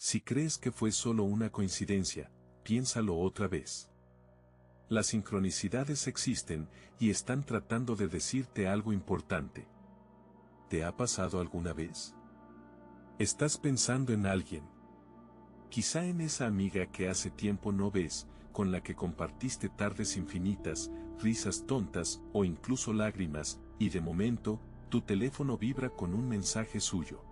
Si crees que fue solo una coincidencia, piénsalo otra vez. Las sincronicidades existen y están tratando de decirte algo importante. ¿Te ha pasado alguna vez? ¿Estás pensando en alguien? Quizá en esa amiga que hace tiempo no ves, con la que compartiste tardes infinitas, risas tontas o incluso lágrimas, y de momento, tu teléfono vibra con un mensaje suyo.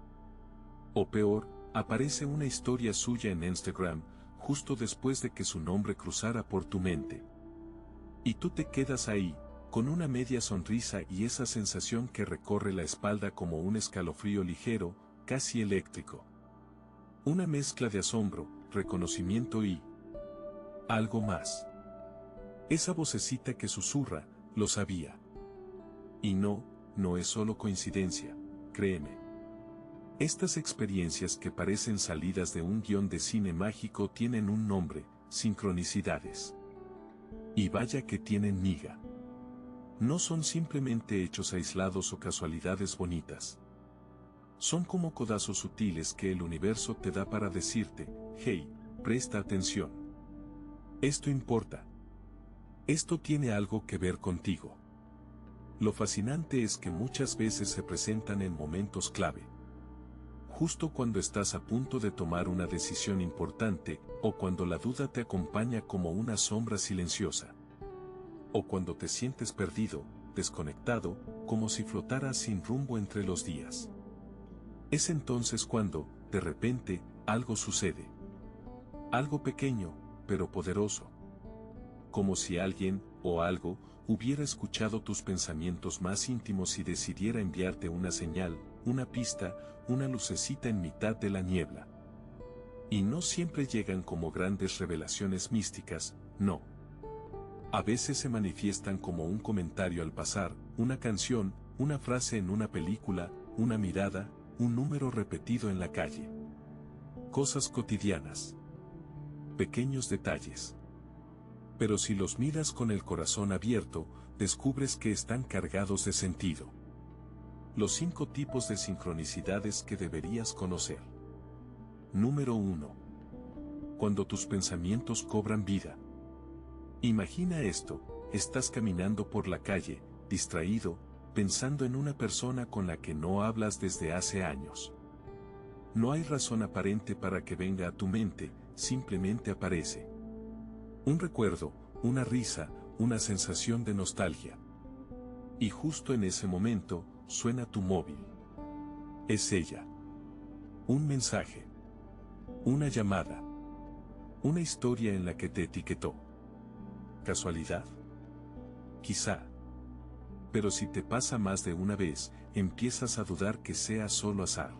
O peor, aparece una historia suya en Instagram, justo después de que su nombre cruzara por tu mente. Y tú te quedas ahí, con una media sonrisa y esa sensación que recorre la espalda como un escalofrío ligero, casi eléctrico. Una mezcla de asombro, reconocimiento y algo más. Esa vocecita que susurra, lo sabía. Y no es solo coincidencia, créeme. Estas experiencias que parecen salidas de un guión de cine mágico tienen un nombre, sincronicidades. Y vaya que tienen miga. No son simplemente hechos aislados o casualidades bonitas. Son como codazos sutiles que el universo te da para decirte, hey, presta atención. Esto importa. Esto tiene algo que ver contigo. Lo fascinante es que muchas veces se presentan en momentos clave. Justo cuando estás a punto de tomar una decisión importante, o cuando la duda te acompaña como una sombra silenciosa. O cuando te sientes perdido, desconectado, como si flotaras sin rumbo entre los días. Es entonces cuando, de repente, algo sucede. Algo pequeño, pero poderoso. Como si alguien, o algo, hubiera escuchado tus pensamientos más íntimos y decidiera enviarte una señal, una pista, una lucecita en mitad de la niebla. Y no siempre llegan como grandes revelaciones místicas, no. A veces se manifiestan como un comentario al pasar, una canción, una frase en una película, una mirada, un número repetido en la calle. Cosas cotidianas. Pequeños detalles. Pero si los miras con el corazón abierto, descubres que están cargados de sentido. Los 5 tipos de sincronicidades que deberías conocer. Número 1. Cuando tus pensamientos cobran vida. Imagina esto, estás caminando por la calle, distraído, pensando en una persona con la que no hablas desde hace años. No hay razón aparente para que venga a tu mente, simplemente aparece. Un recuerdo, una risa, una sensación de nostalgia. Y justo en ese momento, suena tu móvil. Es ella. Un mensaje. Una llamada. Una historia en la que te etiquetó. ¿Casualidad? Quizá. Pero si te pasa más de una vez, empiezas a dudar que sea solo azar.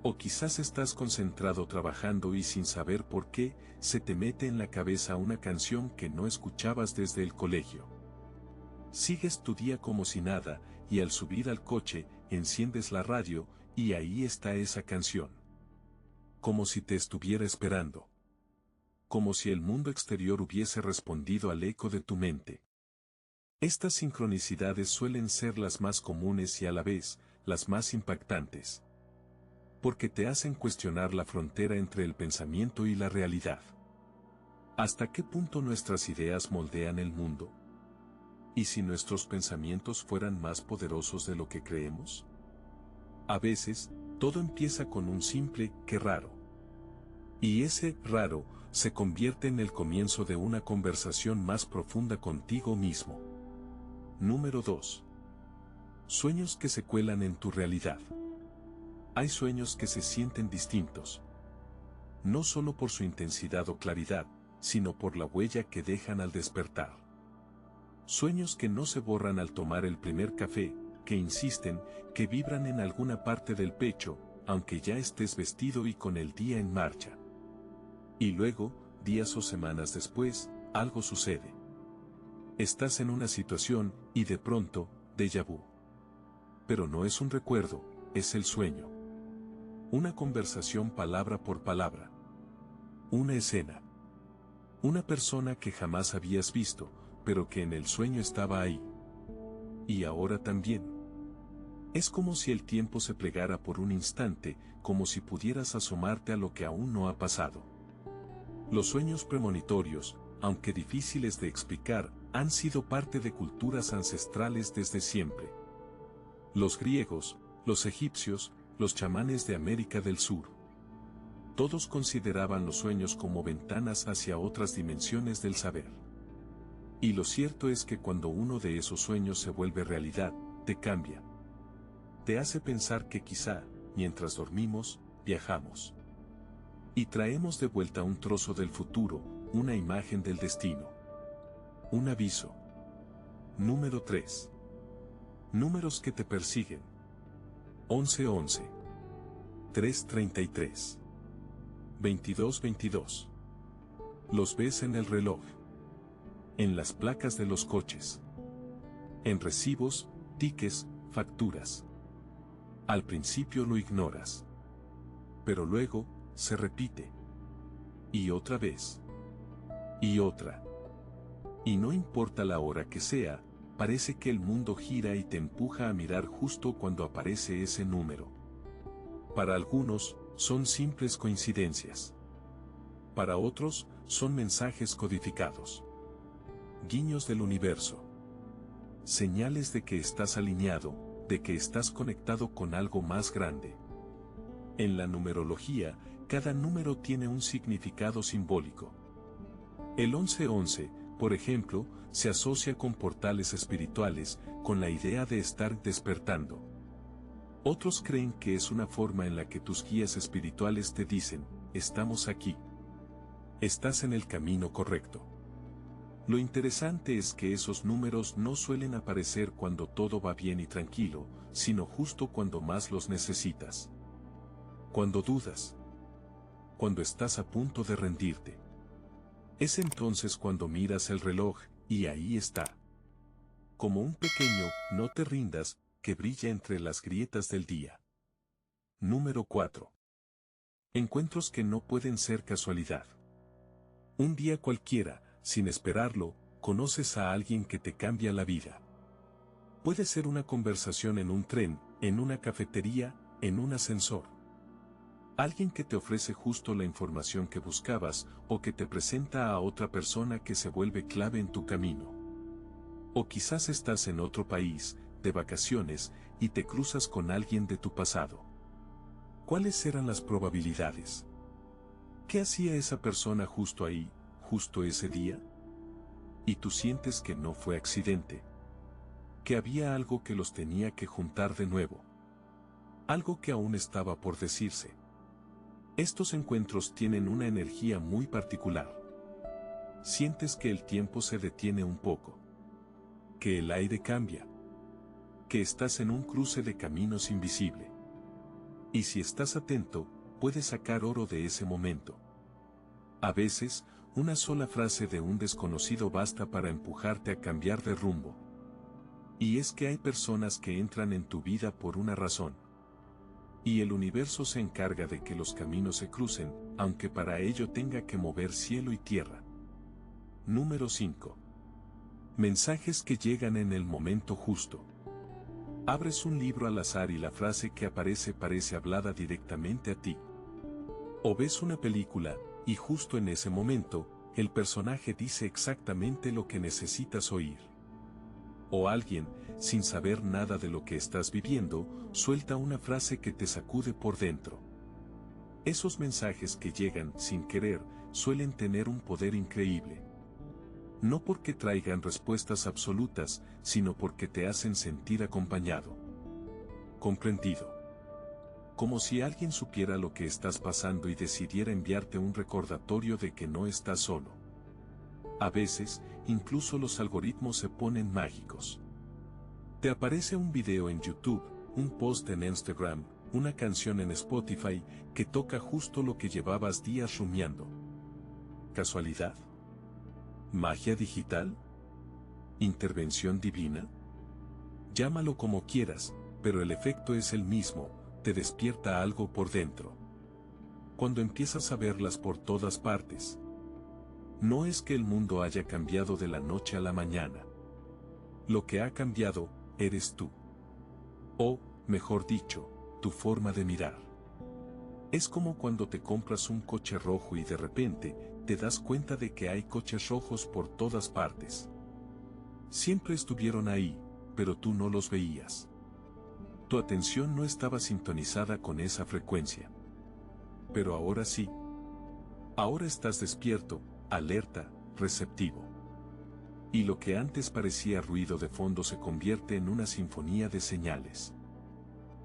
O quizás estás concentrado trabajando y sin saber por qué, se te mete en la cabeza una canción que no escuchabas desde el colegio. Sigues tu día como si nada, y al subir al coche, enciendes la radio, y ahí está esa canción. Como si te estuviera esperando. Como si el mundo exterior hubiese respondido al eco de tu mente. Estas sincronicidades suelen ser las más comunes y a la vez, las más impactantes. Porque te hacen cuestionar la frontera entre el pensamiento y la realidad. ¿Hasta qué punto nuestras ideas moldean el mundo? ¿Y si nuestros pensamientos fueran más poderosos de lo que creemos? A veces, todo empieza con un simple "qué raro". Y ese "raro" se convierte en el comienzo de una conversación más profunda contigo mismo. Número 2. Sueños que se cuelan en tu realidad. Hay sueños que se sienten distintos. No solo por su intensidad o claridad, sino por la huella que dejan al despertar. Sueños que no se borran al tomar el primer café, que insisten, que vibran en alguna parte del pecho, aunque ya estés vestido y con el día en marcha. Y luego, días o semanas después, algo sucede. Estás en una situación, y de pronto, déjà vu. Pero no es un recuerdo, es el sueño. Una conversación palabra por palabra. Una escena. Una persona que jamás habías visto, pero que en el sueño estaba ahí. Y ahora también. Es como si el tiempo se plegara por un instante, como si pudieras asomarte a lo que aún no ha pasado. Los sueños premonitorios, aunque difíciles de explicar, han sido parte de culturas ancestrales desde siempre. Los griegos, los egipcios, los chamanes de América del Sur. Todos consideraban los sueños como ventanas hacia otras dimensiones del saber. Y lo cierto es que cuando uno de esos sueños se vuelve realidad, te cambia. Te hace pensar que quizá, mientras dormimos, viajamos. Y traemos de vuelta un trozo del futuro, una imagen del destino. Un aviso. Número 3. Números que te persiguen. 1111. 333. 2222. Los ves en el reloj. En las placas de los coches. En recibos, tickets, facturas. Al principio lo ignoras. Pero luego, se repite. Y otra vez. Y otra. Y no importa la hora que sea, parece que el mundo gira y te empuja a mirar justo cuando aparece ese número. Para algunos, son simples coincidencias. Para otros, son mensajes codificados. Guiños del universo. Señales de que estás alineado, de que estás conectado con algo más grande. En la numerología, cada número tiene un significado simbólico. El 1111, por ejemplo, se asocia con portales espirituales, con la idea de estar despertando. Otros creen que es una forma en la que tus guías espirituales te dicen, estamos aquí. Estás en el camino correcto. Lo interesante es que esos números no suelen aparecer cuando todo va bien y tranquilo, sino justo cuando más los necesitas. Cuando dudas. Cuando estás a punto de rendirte. Es entonces cuando miras el reloj, y ahí está. Como un pequeño, no te rindas, que brilla entre las grietas del día. Número 4. Encuentros que no pueden ser casualidad. Un día cualquiera, sin esperarlo, conoces a alguien que te cambia la vida. Puede ser una conversación en un tren, en una cafetería, en un ascensor. Alguien que te ofrece justo la información que buscabas, o que te presenta a otra persona que se vuelve clave en tu camino. O quizás estás en otro país, de vacaciones, y te cruzas con alguien de tu pasado. ¿Cuáles eran las probabilidades? ¿Qué hacía esa persona justo ahí, justo ese día? Y tú sientes que no fue accidente. Que había algo que los tenía que juntar de nuevo. Algo que aún estaba por decirse. Estos encuentros tienen una energía muy particular. Sientes que el tiempo se detiene un poco. Que el aire cambia. Que estás en un cruce de caminos invisible. Y si estás atento, puedes sacar oro de ese momento. A veces, una sola frase de un desconocido basta para empujarte a cambiar de rumbo. Y es que hay personas que entran en tu vida por una razón. Y el universo se encarga de que los caminos se crucen, aunque para ello tenga que mover cielo y tierra. Número 5. Mensajes que llegan en el momento justo. Abres un libro al azar y la frase que aparece parece hablada directamente a ti. O ves una película, y justo en ese momento, el personaje dice exactamente lo que necesitas oír. O alguien, sin saber nada de lo que estás viviendo, suelta una frase que te sacude por dentro. Esos mensajes que llegan sin querer, suelen tener un poder increíble. No porque traigan respuestas absolutas, sino porque te hacen sentir acompañado. Comprendido. Como si alguien supiera lo que estás pasando y decidiera enviarte un recordatorio de que no estás solo. A veces, incluso los algoritmos se ponen mágicos. Te aparece un video en YouTube, un post en Instagram, una canción en Spotify, que toca justo lo que llevabas días rumiando. ¿Casualidad? ¿Magia digital? ¿Intervención divina? Llámalo como quieras, pero el efecto es el mismo, te despierta algo por dentro. Cuando empiezas a verlas por todas partes. No es que el mundo haya cambiado de la noche a la mañana. Lo que ha cambiado, eres tú. O, mejor dicho, tu forma de mirar. Es como cuando te compras un coche rojo y de repente te das cuenta de que hay coches rojos por todas partes. Siempre estuvieron ahí, pero tú no los veías. Tu atención no estaba sintonizada con esa frecuencia. Pero ahora sí. Ahora estás despierto, alerta, receptivo. Y lo que antes parecía ruido de fondo se convierte en una sinfonía de señales.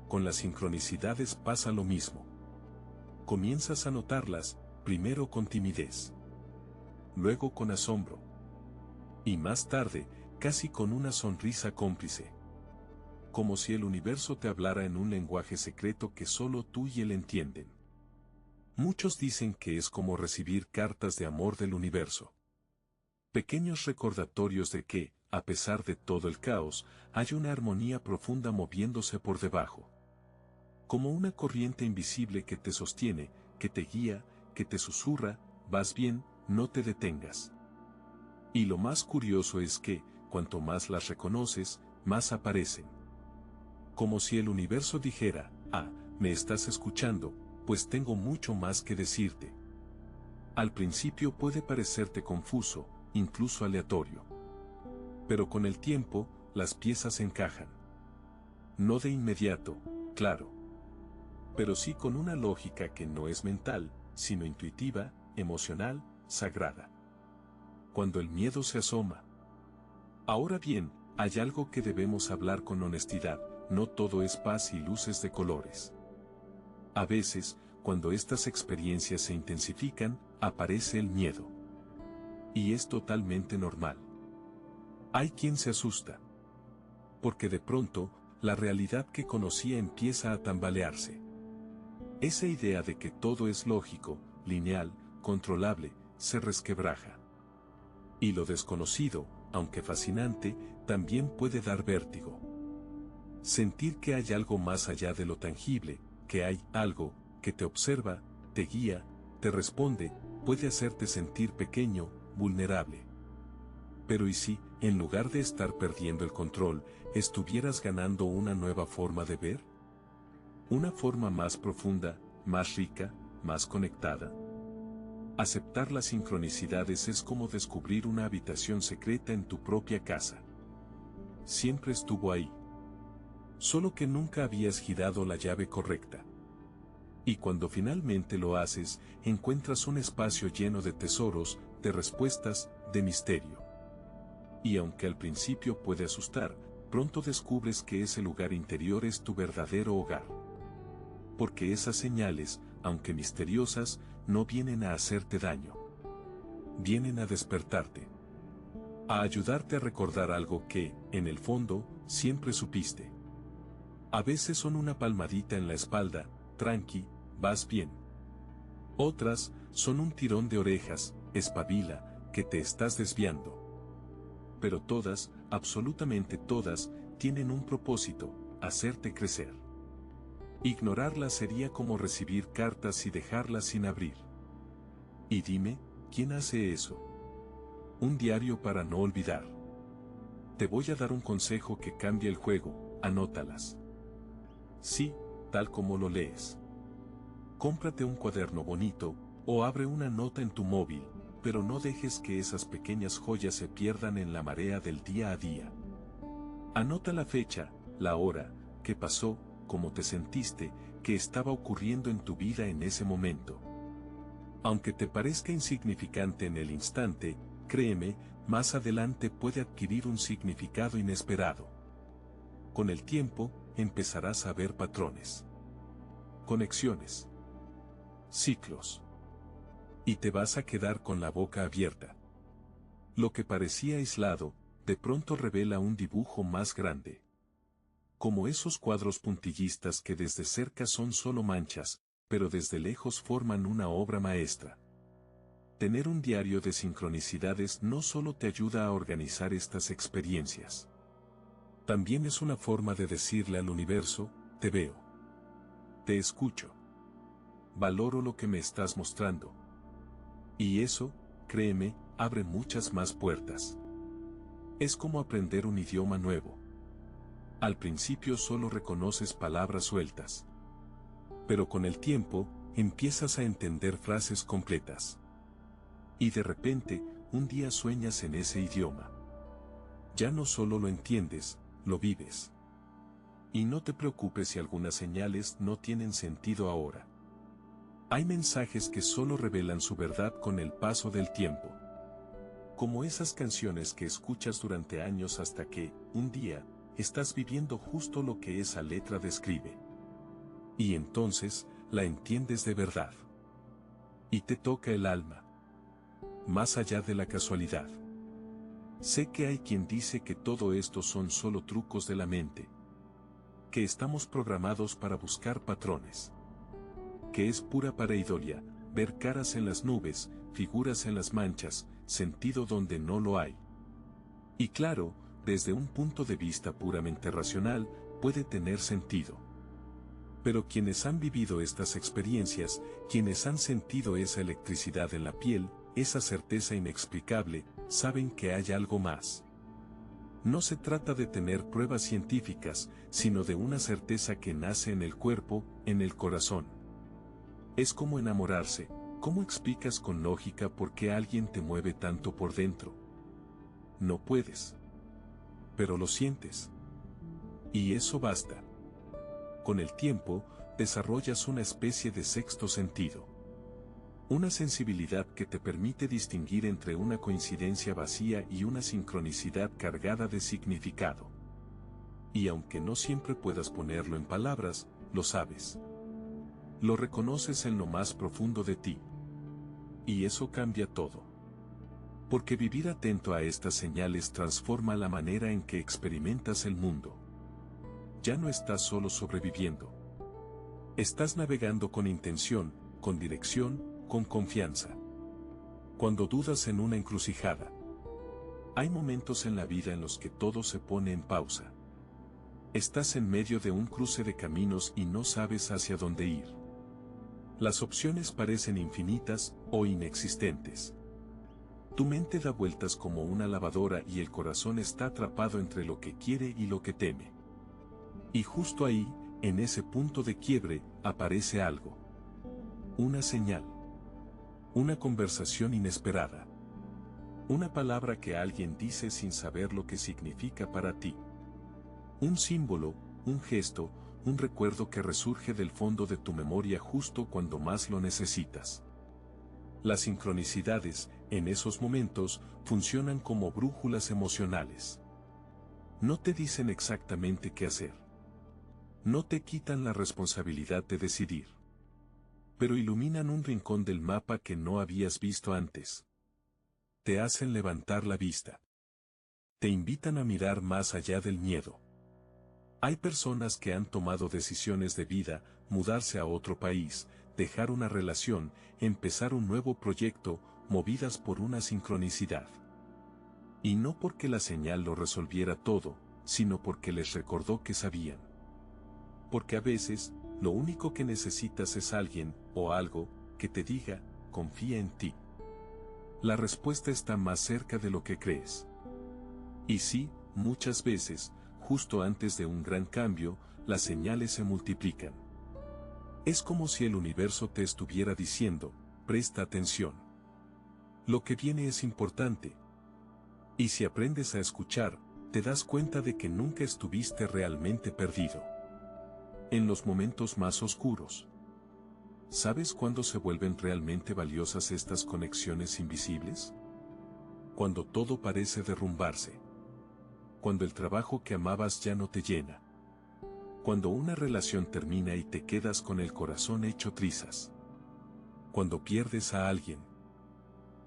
Con las sincronicidades pasa lo mismo. Comienzas a notarlas, primero con timidez, luego con asombro, y más tarde, casi con una sonrisa cómplice. Como si el universo te hablara en un lenguaje secreto que solo tú y él entienden. Muchos dicen que es como recibir cartas de amor del universo. Pequeños recordatorios de que, a pesar de todo el caos, hay una armonía profunda moviéndose por debajo. Como una corriente invisible que te sostiene, que te guía, que te susurra, vas bien, no te detengas. Y lo más curioso es que, cuanto más las reconoces, más aparecen. Como si el universo dijera, me estás escuchando, pues tengo mucho más que decirte. Al principio puede parecerte confuso, incluso aleatorio. Pero con el tiempo, las piezas encajan. No de inmediato, claro. Pero sí con una lógica que no es mental, sino intuitiva, emocional, sagrada. Cuando el miedo se asoma. Ahora bien, hay algo que debemos hablar con honestidad, no todo es paz y luces de colores. A veces, cuando estas experiencias se intensifican, aparece el miedo. Y es totalmente normal. Hay quien se asusta. Porque de pronto, la realidad que conocía empieza a tambalearse. Esa idea de que todo es lógico, lineal, controlable, se resquebraja. Y lo desconocido, aunque fascinante, también puede dar vértigo. Sentir que hay algo más allá de lo tangible, que hay algo que te observa, te guía, te responde, puede hacerte sentir pequeño, vulnerable. Pero ¿y si, en lugar de estar perdiendo el control, estuvieras ganando una nueva forma de ver? Una forma más profunda, más rica, más conectada. Aceptar las sincronicidades es como descubrir una habitación secreta en tu propia casa. Siempre estuvo ahí. Solo que nunca habías girado la llave correcta. Y cuando finalmente lo haces, encuentras un espacio lleno de tesoros, de respuestas, de misterio. Y aunque al principio puede asustar, pronto descubres que ese lugar interior es tu verdadero hogar. Porque esas señales, aunque misteriosas, no vienen a hacerte daño. Vienen a despertarte. A ayudarte a recordar algo que, en el fondo, siempre supiste. A veces son una palmadita en la espalda, tranqui, vas bien. Otras, son un tirón de orejas, espabila, que te estás desviando. Pero todas, absolutamente todas, tienen un propósito, hacerte crecer. Ignorarlas sería como recibir cartas y dejarlas sin abrir. Y dime, ¿quién hace eso? Un diario para no olvidar. Te voy a dar un consejo que cambia el juego, anótalas. Sí, tal como lo lees. Cómprate un cuaderno bonito, o abre una nota en tu móvil, pero no dejes que esas pequeñas joyas se pierdan en la marea del día a día. Anota la fecha, la hora, qué pasó, cómo te sentiste, qué estaba ocurriendo en tu vida en ese momento. Aunque te parezca insignificante en el instante, créeme, más adelante puede adquirir un significado inesperado. Con el tiempo, empezarás a ver patrones, conexiones, ciclos. Y te vas a quedar con la boca abierta. Lo que parecía aislado, de pronto revela un dibujo más grande. Como esos cuadros puntillistas que desde cerca son solo manchas, pero desde lejos forman una obra maestra. Tener un diario de sincronicidades no solo te ayuda a organizar estas experiencias. También es una forma de decirle al universo, te veo. Te escucho. Valoro lo que me estás mostrando. Y eso, créeme, abre muchas más puertas. Es como aprender un idioma nuevo. Al principio solo reconoces palabras sueltas. Pero con el tiempo, empiezas a entender frases completas. Y de repente, un día sueñas en ese idioma. Ya no solo lo entiendes, lo vives. Y no te preocupes si algunas señales no tienen sentido ahora. Hay mensajes que solo revelan su verdad con el paso del tiempo. Como esas canciones que escuchas durante años hasta que, un día, estás viviendo justo lo que esa letra describe. Y entonces, la entiendes de verdad. Y te toca el alma. Más allá de la casualidad. Sé que hay quien dice que todo esto son solo trucos de la mente. Que estamos programados para buscar patrones. Que es pura pareidolia, ver caras en las nubes, figuras en las manchas, sentido donde no lo hay. Y claro, desde un punto de vista puramente racional, puede tener sentido. Pero quienes han vivido estas experiencias, quienes han sentido esa electricidad en la piel, esa certeza inexplicable, saben que hay algo más. No se trata de tener pruebas científicas, sino de una certeza que nace en el cuerpo, en el corazón. Es como enamorarse. ¿Cómo explicas con lógica por qué alguien te mueve tanto por dentro? No puedes. Pero lo sientes. Y eso basta. Con el tiempo, desarrollas una especie de sexto sentido. Una sensibilidad que te permite distinguir entre una coincidencia vacía y una sincronicidad cargada de significado. Y aunque no siempre puedas ponerlo en palabras, lo sabes. Lo reconoces en lo más profundo de ti. Y eso cambia todo. Porque vivir atento a estas señales transforma la manera en que experimentas el mundo. Ya no estás solo sobreviviendo. Estás navegando con intención, con dirección, con confianza. Cuando dudas en una encrucijada. Hay momentos en la vida en los que todo se pone en pausa. Estás en medio de un cruce de caminos y no sabes hacia dónde ir. Las opciones parecen infinitas o inexistentes. Tu mente da vueltas como una lavadora y el corazón está atrapado entre lo que quiere y lo que teme. Y justo ahí, en ese punto de quiebre, aparece algo. Una señal. Una conversación inesperada. Una palabra que alguien dice sin saber lo que significa para ti. Un símbolo, un gesto, un recuerdo que resurge del fondo de tu memoria justo cuando más lo necesitas. Las sincronicidades, en esos momentos, funcionan como brújulas emocionales. No te dicen exactamente qué hacer. No te quitan la responsabilidad de decidir. Pero iluminan un rincón del mapa que no habías visto antes. Te hacen levantar la vista. Te invitan a mirar más allá del miedo. Hay personas que han tomado decisiones de vida, mudarse a otro país, dejar una relación, empezar un nuevo proyecto, movidas por una sincronicidad. Y no porque la señal lo resolviera todo, sino porque les recordó que sabían. Porque a veces, lo único que necesitas es alguien, o algo, que te diga, confía en ti. La respuesta está más cerca de lo que crees. Y sí, muchas veces, justo antes de un gran cambio, las señales se multiplican. Es como si el universo te estuviera diciendo, presta atención. Lo que viene es importante. Y si aprendes a escuchar, te das cuenta de que nunca estuviste realmente perdido. En los momentos más oscuros. ¿Sabes cuándo se vuelven realmente valiosas estas conexiones invisibles? Cuando todo parece derrumbarse. Cuando el trabajo que amabas ya no te llena. Cuando una relación termina y te quedas con el corazón hecho trizas. Cuando pierdes a alguien.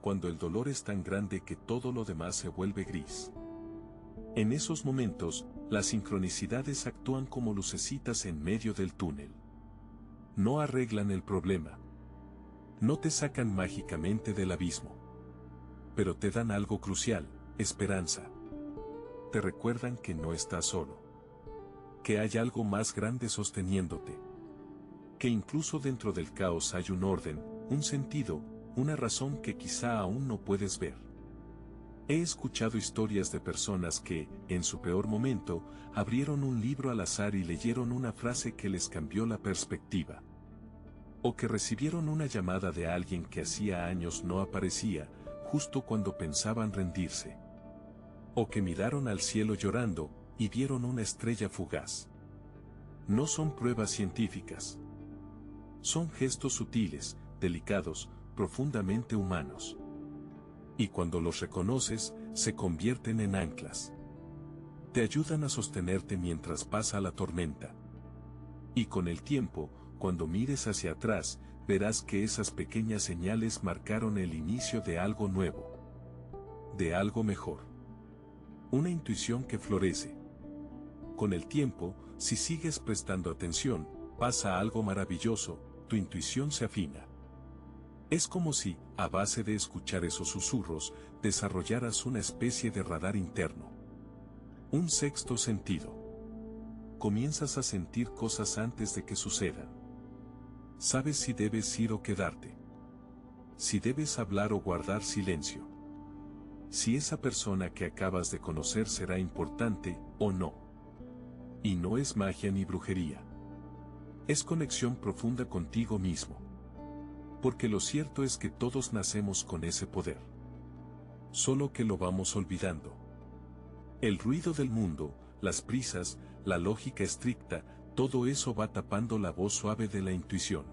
Cuando el dolor es tan grande que todo lo demás se vuelve gris. En esos momentos, las sincronicidades actúan como lucecitas en medio del túnel. No arreglan el problema. No te sacan mágicamente del abismo. Pero te dan algo crucial, esperanza. Te recuerdan que no estás solo. Que hay algo más grande sosteniéndote. Que incluso dentro del caos hay un orden, un sentido, una razón que quizá aún no puedes ver. He escuchado historias de personas que, en su peor momento, abrieron un libro al azar y leyeron una frase que les cambió la perspectiva. O que recibieron una llamada de alguien que hacía años no aparecía, justo cuando pensaban rendirse. O que miraron al cielo llorando, y vieron una estrella fugaz. No son pruebas científicas. Son gestos sutiles, delicados, profundamente humanos. Y cuando los reconoces, se convierten en anclas. Te ayudan a sostenerte mientras pasa la tormenta. Y con el tiempo, cuando mires hacia atrás, verás que esas pequeñas señales marcaron el inicio de algo nuevo. De algo mejor. Una intuición que florece. Con el tiempo, si sigues prestando atención, pasa algo maravilloso, tu intuición se afina. Es como si, a base de escuchar esos susurros, desarrollaras una especie de radar interno. Un sexto sentido. Comienzas a sentir cosas antes de que sucedan. Sabes si debes ir o quedarte. Si debes hablar o guardar silencio. Si esa persona que acabas de conocer será importante o no. Y no es magia ni brujería. Es conexión profunda contigo mismo. Porque lo cierto es que todos nacemos con ese poder. Solo que lo vamos olvidando. El ruido del mundo, las prisas, la lógica estricta, todo eso va tapando la voz suave de la intuición.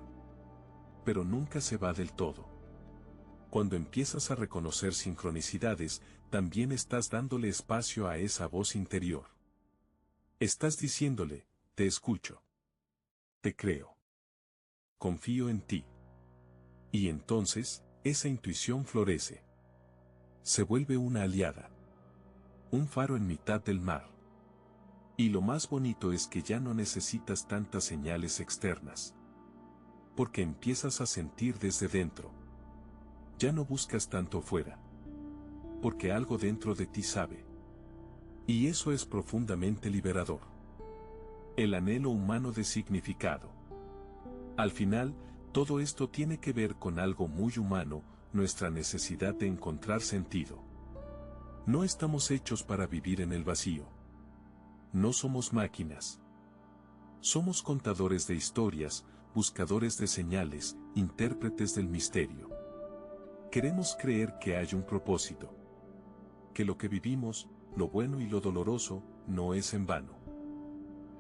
Pero nunca se va del todo. Cuando empiezas a reconocer sincronicidades, también estás dándole espacio a esa voz interior. Estás diciéndole, te escucho. Te creo. Confío en ti. Y entonces, esa intuición florece. Se vuelve una aliada. Un faro en mitad del mar. Y lo más bonito es que ya no necesitas tantas señales externas. Porque empiezas a sentir desde dentro. Ya no buscas tanto fuera. Porque algo dentro de ti sabe. Y eso es profundamente liberador. El anhelo humano de significado. Al final, todo esto tiene que ver con algo muy humano, nuestra necesidad de encontrar sentido. No estamos hechos para vivir en el vacío. No somos máquinas. Somos contadores de historias, buscadores de señales, intérpretes del misterio. Queremos creer que hay un propósito. Que lo que vivimos, lo bueno y lo doloroso, no es en vano.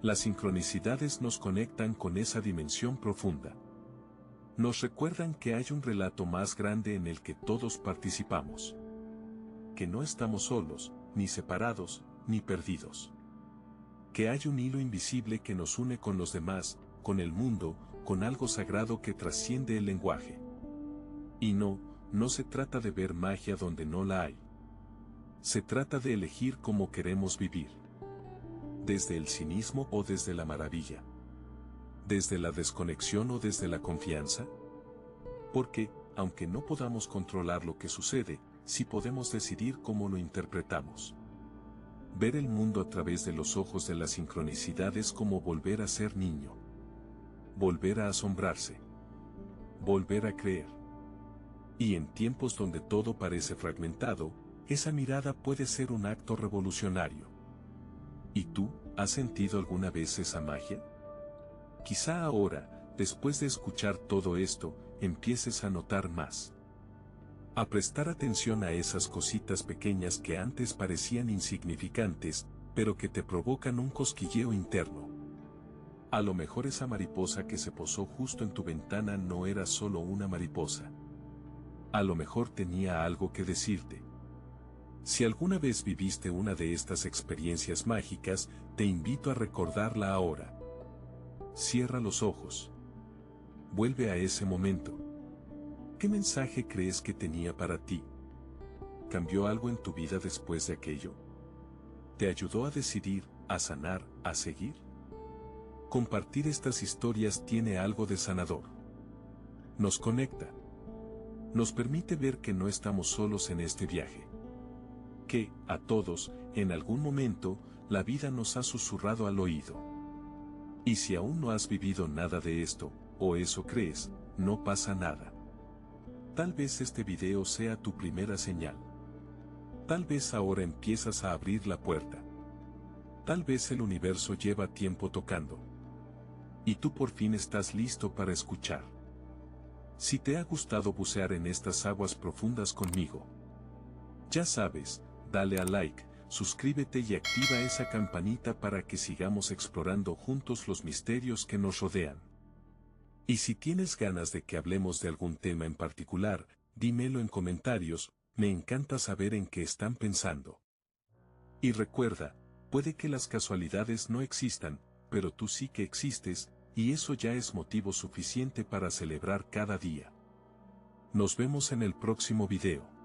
Las sincronicidades nos conectan con esa dimensión profunda. Nos recuerdan que hay un relato más grande en el que todos participamos. Que no estamos solos, ni separados, ni perdidos. Que hay un hilo invisible que nos une con los demás, con el mundo, con algo sagrado que trasciende el lenguaje. Y no se trata de ver magia donde no la hay. Se trata de elegir cómo queremos vivir. Desde el cinismo o desde la maravilla. ¿Desde la desconexión o desde la confianza? Porque, aunque no podamos controlar lo que sucede, sí podemos decidir cómo lo interpretamos. Ver el mundo a través de los ojos de la sincronicidad es como volver a ser niño. Volver a asombrarse. Volver a creer. Y en tiempos donde todo parece fragmentado, esa mirada puede ser un acto revolucionario. ¿Y tú, has sentido alguna vez esa magia? Quizá ahora, después de escuchar todo esto, empieces a notar más. A prestar atención a esas cositas pequeñas que antes parecían insignificantes, pero que te provocan un cosquilleo interno. A lo mejor esa mariposa que se posó justo en tu ventana no era solo una mariposa. A lo mejor tenía algo que decirte. Si alguna vez viviste una de estas experiencias mágicas, te invito a recordarla ahora. Cierra los ojos. Vuelve a ese momento. ¿Qué mensaje crees que tenía para ti? ¿Cambió algo en tu vida después de aquello? ¿Te ayudó a decidir, a sanar, a seguir? Compartir estas historias tiene algo de sanador. Nos conecta. Nos permite ver que no estamos solos en este viaje. Que, a todos, en algún momento, la vida nos ha susurrado al oído. Y si aún no has vivido nada de esto, o eso crees, no pasa nada. Tal vez este video sea tu primera señal. Tal vez ahora empiezas a abrir la puerta. Tal vez el universo lleva tiempo tocando. Y tú por fin estás listo para escuchar. Si te ha gustado bucear en estas aguas profundas conmigo, ya sabes, dale a like, suscríbete y activa esa campanita para que sigamos explorando juntos los misterios que nos rodean. Y si tienes ganas de que hablemos de algún tema en particular, dímelo en comentarios, me encanta saber en qué están pensando. Y recuerda, puede que las casualidades no existan, pero tú sí que existes, y eso ya es motivo suficiente para celebrar cada día. Nos vemos en el próximo video.